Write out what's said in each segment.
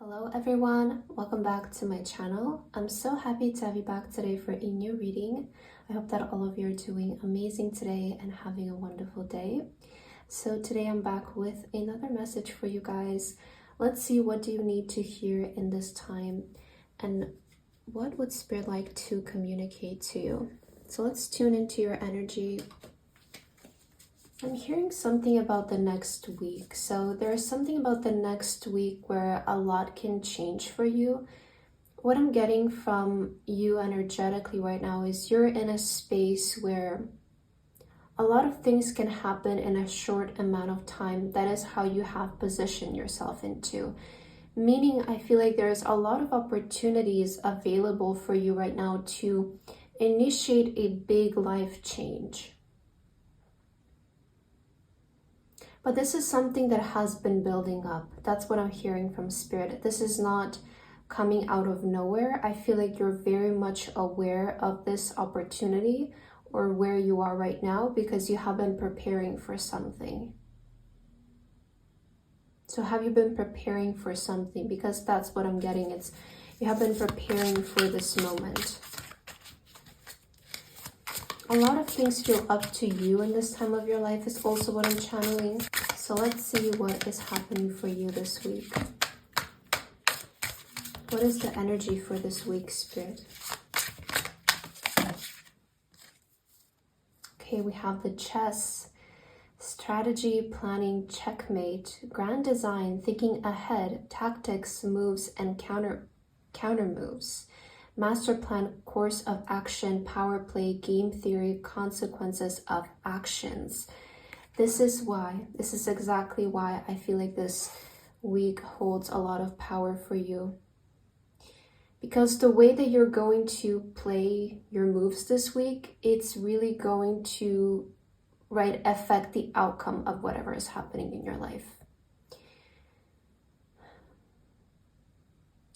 Hello everyone, welcome back to my channel. I'm so happy to have you back today for a new reading. I hope that all of you are doing amazing today and having a wonderful day. So today I'm back with another message for you guys. Let's see, what do you need to hear in this time and what would Spirit like to communicate to you? So let's tune into your energy. I'm hearing something about the next week. So there's something about the next week where a lot can change for you. What I'm getting from you energetically right now is you're in a space where a lot of things can happen in a short amount of time. That is how you have positioned yourself into. Meaning, I feel like there's a lot of opportunities available for you right now to initiate a big life change. But this is something that has been building up. That's what I'm hearing from Spirit. This is not coming out of nowhere. I feel like you're very much aware of this opportunity or where you are right now because you have been preparing for something. So have you been preparing for something? Because that's what I'm getting. It's you have been preparing for this moment. A lot of things feel up to you in this time of your life is also what I'm channeling. So let's see what is happening for you this week. What is the energy for this week, Spirit? Okay, we have the chess. Strategy, planning, checkmate, grand design, thinking ahead, tactics, moves, and counter moves. Master plan, course of action, power play, game theory, consequences of actions. This is exactly why I feel like this week holds a lot of power for you. Because the way that you're going to play your moves this week, it's really going to, affect the outcome of whatever is happening in your life.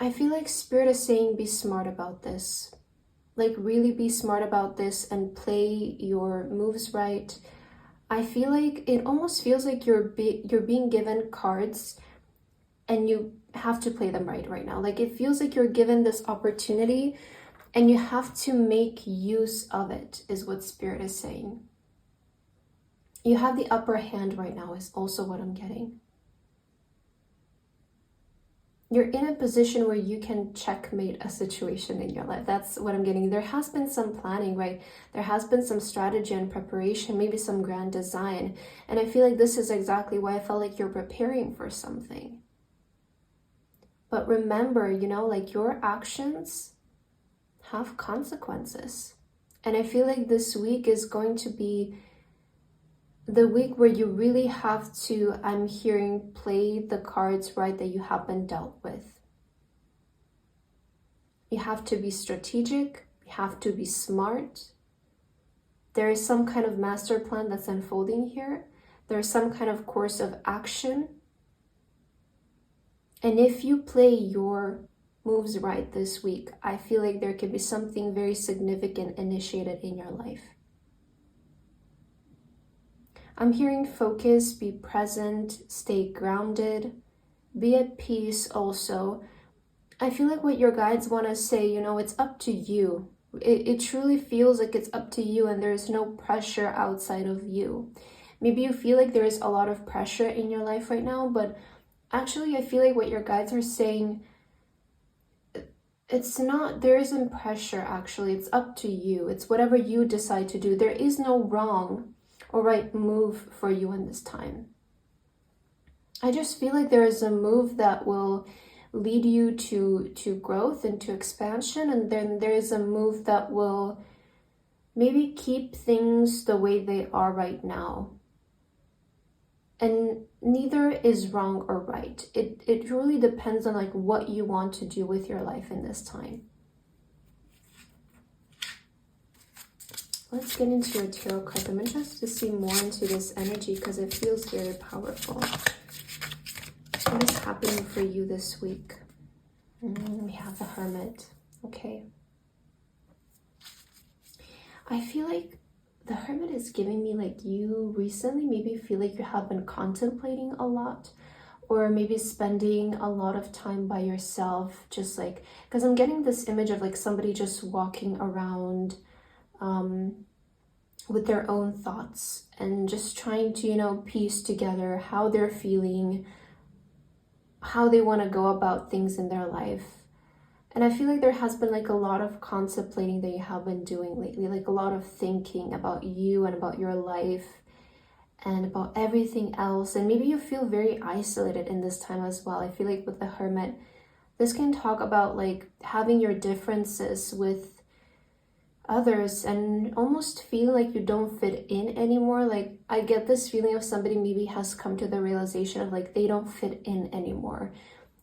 I feel like Spirit is saying be smart about this. Like really be smart about this and play your moves right. I feel like it almost feels like you're being given cards and you have to play them right now. Like it feels like you're given this opportunity and you have to make use of it, is what Spirit is saying. You have the upper hand right now is also what I'm getting. You're in a position where you can checkmate a situation in your life. That's what I'm getting. There has been some planning, right? There has been some strategy and preparation, maybe some grand design. And I feel like this is exactly why I felt like you're preparing for something. But remember, like your actions have consequences. And I feel like this week is going to be the week where you really have to, I'm hearing, play the cards right that you have been dealt with. You have to be strategic. You have to be smart. There is some kind of master plan that's unfolding here. There's some kind of course of action. And if you play your moves right this week, I feel like there could be something very significant initiated in your life. I'm hearing focus, be present, stay grounded, be at peace also. I feel like what your guides want to say, it's up to you. It truly feels like it's up to you and there's no pressure outside of you. Maybe you feel like there is a lot of pressure in your life right now, but actually I feel like what your guides are saying, there isn't pressure actually. It's up to you. It's whatever you decide to do. There is no wrong or right move for you in this time. I just feel like there is a move that will lead you to growth and to expansion, and then there is a move that will maybe keep things the way they are right now. And neither is wrong or right. It really depends on like what you want to do with your life in this time. Let's get into your tarot card. I'm interested to see more into this energy because it feels very powerful. What is happening for you this week? We have the Hermit. Okay. I feel like the Hermit is giving me like you recently maybe feel like you have been contemplating a lot, or maybe spending a lot of time by yourself, just like, because I'm getting this image of like somebody just walking around with their own thoughts and just trying to, you know, piece together how they're feeling, how they want to go about things in their life. And I feel like there has been like a lot of contemplating that you have been doing lately, like a lot of thinking about you and about your life and about everything else. And maybe you feel very isolated in this time as well. I feel like with the Hermit, this can talk about like having your differences with others and almost feel like you don't fit in anymore. Like I get this feeling of somebody maybe has come to the realization of like they don't fit in anymore.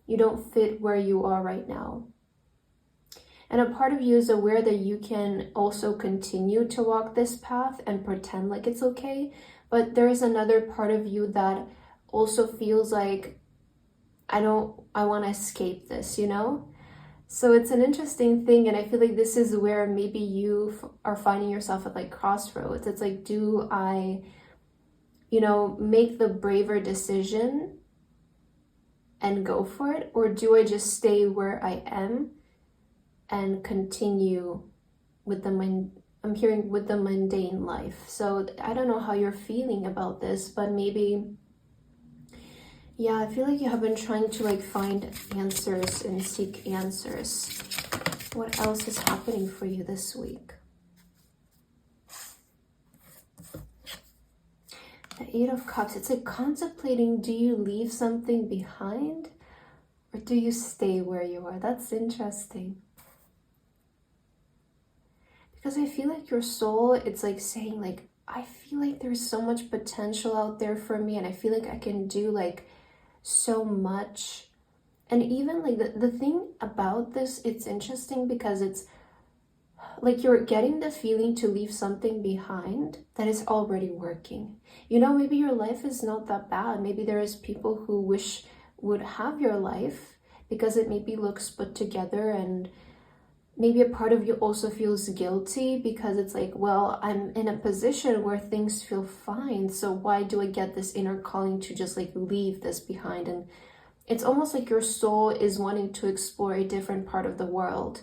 You don't fit where you are right now. And a part of you is aware that you can also continue to walk this path and pretend like it's okay. But there is another part of you that also feels like, I want to escape this, you know? So it's an interesting thing. And I feel like this is where maybe you are finding yourself at like crossroads. It's like, do I, you know, make the braver decision and go for it? Or do I just stay where I am and continue with the mundane life? So I don't know how you're feeling about this, but maybe, yeah, I feel like you have been trying to like find answers and seek answers. What else is happening for you this week? The Eight of Cups, it's like contemplating, do you leave something behind or do you stay where you are? That's interesting. Because I feel like your soul, it's like saying like, I feel like there's so much potential out there for me and I feel like I can do like so much. And even like the thing about this, it's interesting because it's like you're getting the feeling to leave something behind that is already working. You know, maybe your life is not that bad. Maybe there is people who wish would have your life because it maybe looks put together, and maybe a part of you also feels guilty because it's like, well, I'm in a position where things feel fine, so why do I get this inner calling to just like leave this behind? And it's almost like your soul is wanting to explore a different part of the world,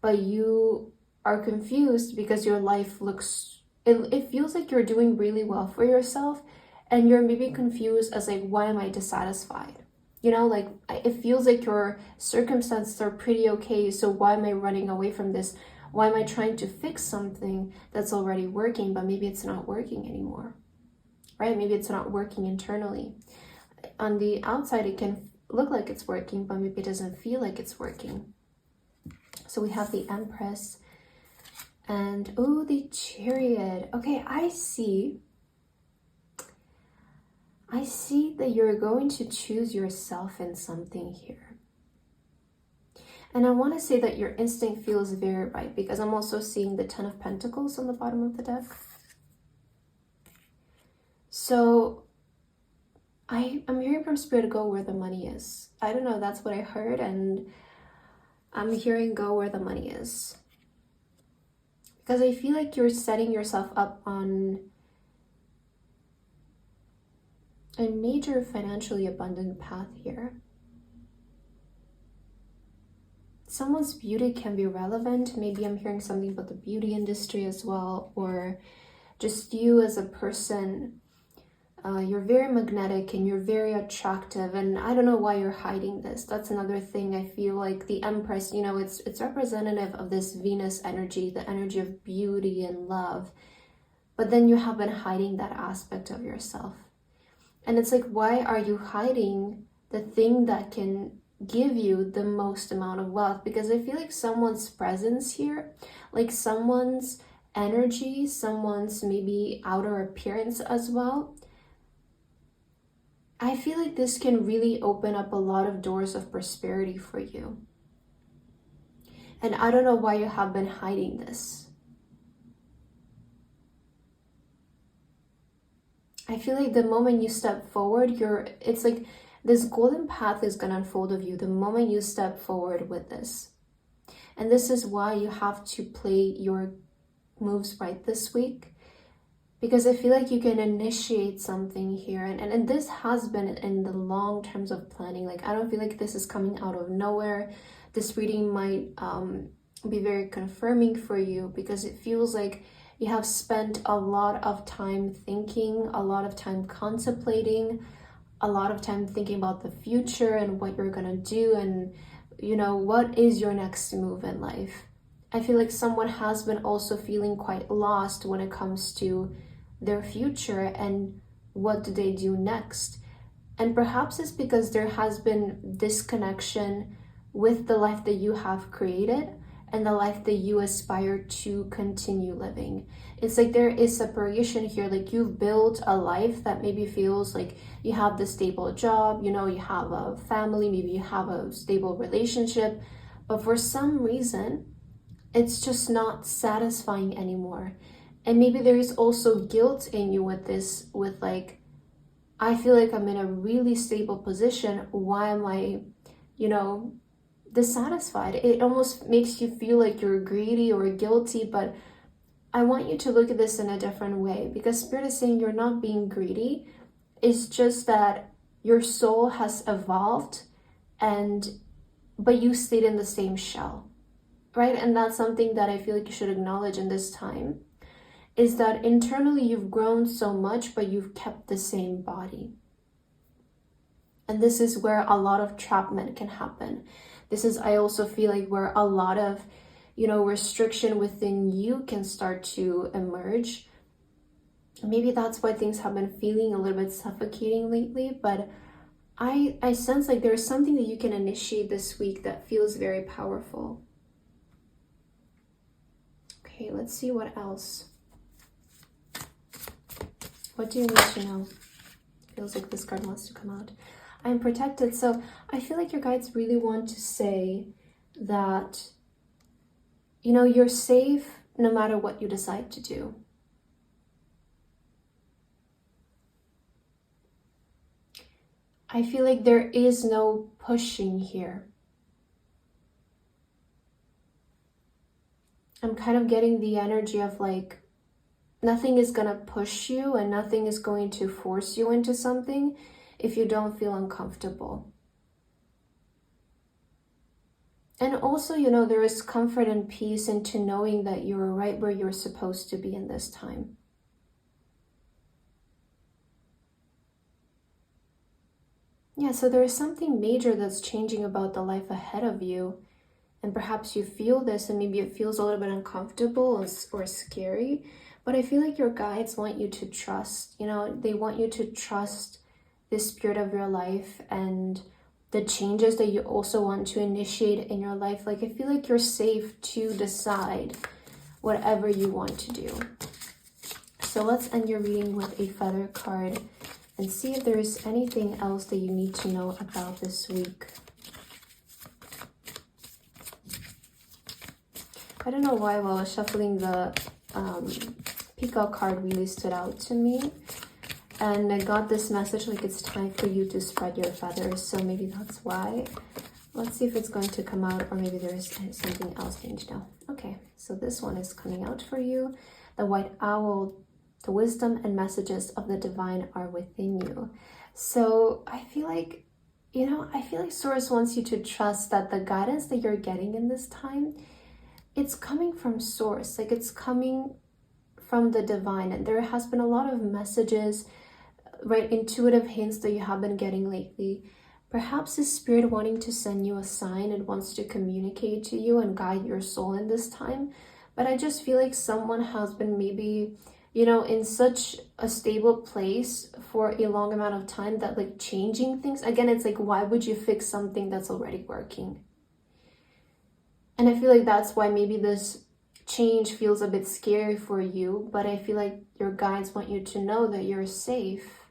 but you are confused because your life looks, it feels like you're doing really well for yourself, and you're maybe confused as like, why am I dissatisfied? You know, like it feels like your circumstances are pretty okay, so why am I running away from this? Why am I trying to fix something that's already working, but maybe it's not working anymore, right? Maybe it's not working internally. On the outside, it can look like it's working, but maybe it doesn't feel like it's working. So we have the Empress and, oh, the Chariot. Okay, I see that you're going to choose yourself in something here. And I want to say that your instinct feels very right, because I'm also seeing the Ten of Pentacles on the bottom of the deck. So I'm hearing from Spirit, go where the money is. I don't know, that's what I heard, and I'm hearing go where the money is. Because I feel like you're setting yourself up on a major financially abundant path here. Someone's beauty can be relevant. Maybe I'm hearing something about the beauty industry as well, or just you as a person. You're very magnetic and you're very attractive, and I don't know why you're hiding this. That's another thing. I feel like the Empress, you know, it's representative of this Venus energy, the energy of beauty and love. But then you have been hiding that aspect of yourself. And it's like, why are you hiding the thing that can give you the most amount of wealth? Because I feel like someone's presence here, like someone's energy, someone's maybe outer appearance as well, I feel like this can really open up a lot of doors of prosperity for you. And I don't know why you have been hiding this. I feel like the moment you step forward, it's like this golden path is going to unfold of you the moment you step forward with this. And this is why you have to play your moves right this week. because I feel like you can initiate something here. And this has been in the long terms of planning. Like, I don't feel like this is coming out of nowhere. This reading might be very confirming for you, because it feels like you have spent a lot of time thinking, a lot of time contemplating, a lot of time thinking about the future and what you're gonna do, and what is your next move in life. I feel like someone has been also feeling quite lost when it comes to their future and what do they do next. And perhaps it's because there has been disconnection with the life that you have created and the life that you aspire to continue living. It's like there is separation here. Like, you've built a life that maybe feels like you have the stable job, you have a family, maybe you have a stable relationship, but for some reason, it's just not satisfying anymore. And maybe there is also guilt in you with this, with like, I feel like I'm in a really stable position. Why am I, dissatisfied? It almost makes you feel like you're greedy or guilty, but I want you to look at this in a different way, because Spirit is saying you're not being greedy. It's just that your soul has evolved, but you stayed in the same shell, right? And that's something that I feel like you should acknowledge in this time, is that internally you've grown so much, but you've kept the same body. And this is where a lot of trapment can happen. This is, I also feel like, where a lot of, restriction within you can start to emerge. Maybe that's why things have been feeling a little bit suffocating lately, but I sense like there's something that you can initiate this week that feels very powerful. Okay, let's see what else. What do you need to know? Feels like this card wants to come out. I'm protected. So I feel like your guides really want to say that, you're safe no matter what you decide to do. I feel like there is no pushing here. I'm kind of getting the energy of like, nothing is going to push you and nothing is going to force you into something if you don't feel uncomfortable. And also, there is comfort and peace into knowing that you're right where you're supposed to be in this time. Yeah, so there is something major that's changing about the life ahead of you. And perhaps you feel this, and maybe it feels a little bit uncomfortable or scary. But I feel like your guides want you to trust. They want you to trust the spirit of your life and the changes that you also want to initiate in your life. Like, I feel like you're safe to decide whatever you want to do. So let's end your reading with a feather card and see if there's anything else that you need to know about this week. I don't know why, while I was shuffling, the peacock card really stood out to me. And I got this message like it's time for you to spread your feathers. So maybe that's why. Let's see if it's going to come out, or maybe there's something else you need to know. Okay, so this one is coming out for you. The white owl, the wisdom and messages of the divine are within you. So I feel like, Source wants you to trust that the guidance that you're getting in this time, it's coming from Source. Like, it's coming from the divine. And there has been a lot of messages, right, intuitive hints that you have been getting lately. Perhaps the spirit wanting to send you a sign and wants to communicate to you and guide your soul in this time. But I just feel like someone has been maybe, in such a stable place for a long amount of time that like changing things, again, it's like, why would you fix something that's already working? And I feel like that's why maybe this change feels a bit scary for you, but I feel like your guides want you to know that you're safe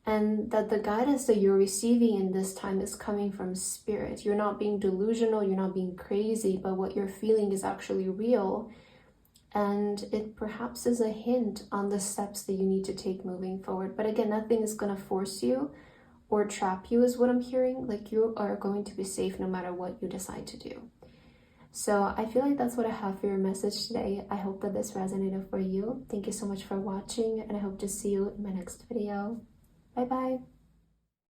and that the guidance that you're receiving in this time is coming from spirit. You're not being delusional, you're not being crazy, but what you're feeling is actually real. And it perhaps is a hint on the steps that you need to take moving forward. But again, nothing is going to force you or trap you is what I'm hearing. Like, you are going to be safe no matter what you decide to do. So I feel like that's what I have for your message today. I hope that this resonated for you. Thank you so much for watching, and I hope to see you in my next video. Bye bye.